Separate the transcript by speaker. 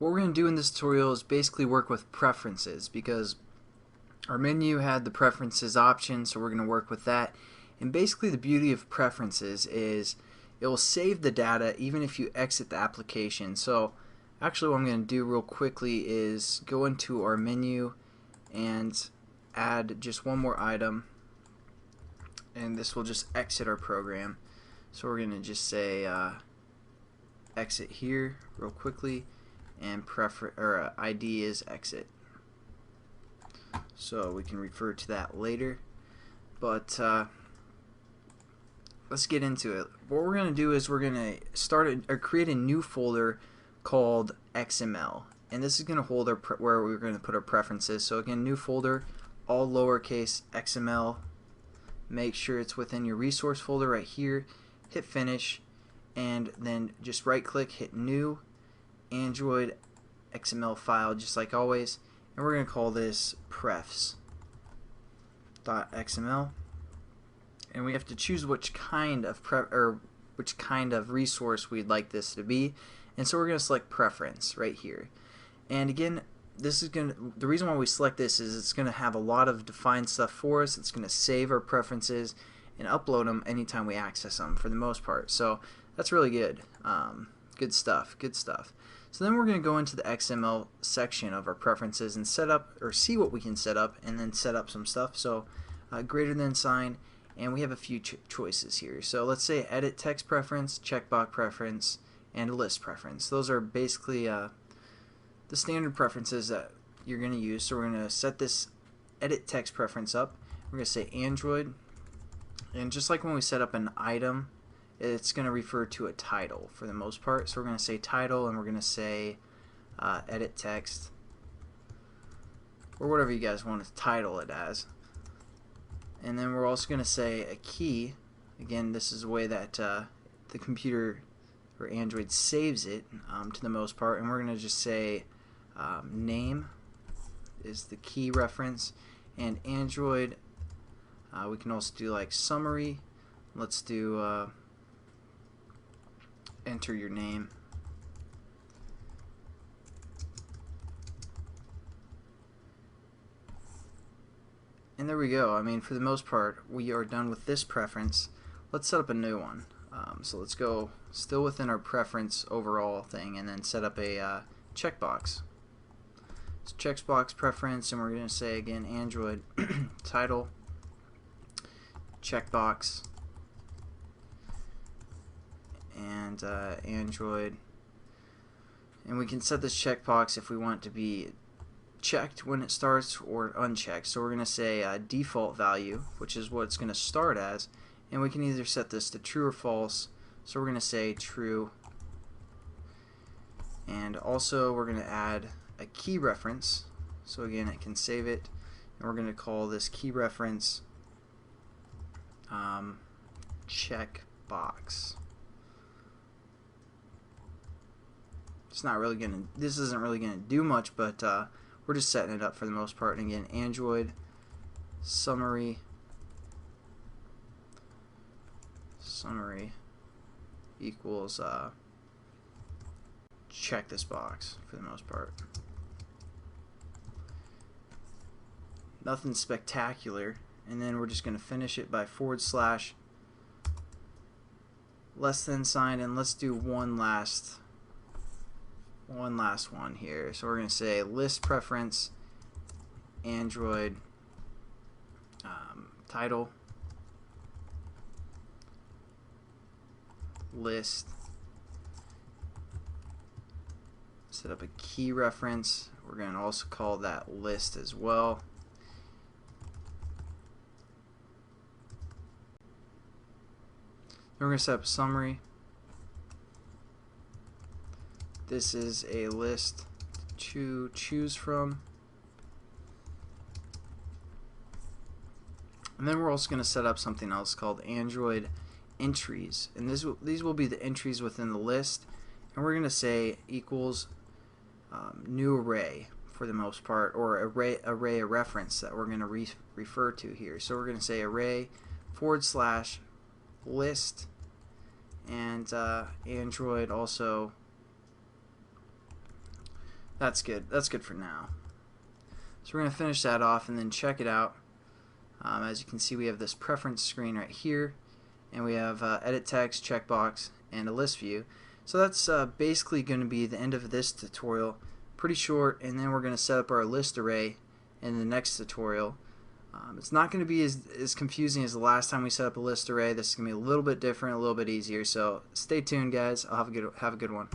Speaker 1: What we're going to do in this tutorial is basically work with preferences, because our menu had the preferences option, so we're going to work with that. And basically the beauty of preferences is it will save the data even if you exit the application. So actually what I'm going to do real quickly is go into our menu and add just one more item, and this will just exit our program. So we're going to just say exit here real quickly, and ID is exit. So we can refer to that later, but let's get into it. What we're going to do is we're going to create a new folder called XML, and this is going to hold where we're going to put our preferences. So again, new folder, all lowercase XML. Make sure it's within your resource folder right here. Hit finish, and then just right click, hit new Android XML file, just like always, and we're going to call this prefs.xml, and we have to choose which kind of resource we'd like this to be, and so we're going to select preference right here. And again, the reason why we select this is it's going to have a lot of defined stuff for us. It's going to save our preferences and upload them anytime we access them for the most part. So that's really good. Good stuff. So then we're going to go into the XML section of our preferences and set up, or see what we can set up, and then set up some stuff. So greater than sign, and we have a few choices here. So let's say edit text preference, checkbox preference, and list preference. Those are basically the standard preferences that you're going to use. So we're going to set this edit text preference up. We're going to say Android, and just like when we set up an item, it's going to refer to a title for the most part. So we're going to say title, and we're going to say edit text, or whatever you guys want to title it as. And then we're also going to say a key. Again, this is the way that the computer or Android saves it to the most part. And we're going to just say name is the key reference, and Android we can also do like summary. Let's do enter your name. And there we go. I mean, for the most part, we are done with this preference. Let's set up a new one. So let's go still within our preference overall thing, and then set up a checkbox. So checkbox preference, and we're going to say again Android title checkbox, and Android, and we can set this checkbox if we want it to be checked when it starts or unchecked. So we're going to say default value, which is what it's going to start as, and we can either set this to true or false. So we're going to say true, and also we're going to add a key reference. So again, it can save it, and we're going to call this key reference checkbox. It's not really gonna. This isn't really gonna do much, but we're just setting it up for the most part. And again, Android summary equals check this box for the most part. Nothing spectacular. And then we're just going to finish it by / less than sign, and let's do one last one here. So we're going to say list preference Android title list, set up a key reference. We're going to also call that list as well. We're going to set up a summary. This is a list to choose from. And then we're also going to set up something else called Android entries. And these will be the entries within the list. And we're going to say equals new array for the most part, or array a reference that we're going to refer to here. So we're going to say array / list, and Android also That's good. That's good for now. So we're going to finish that off and then check it out. As you can see, we have this preference screen right here, and we have edit text, checkbox, and a list view. So that's basically going to be the end of this tutorial. Pretty short, and then we're going to set up our list array in the next tutorial. It's not going to be as confusing as the last time we set up a list array. This is going to be a little bit different, a little bit easier. So stay tuned, guys. I'll have a good one.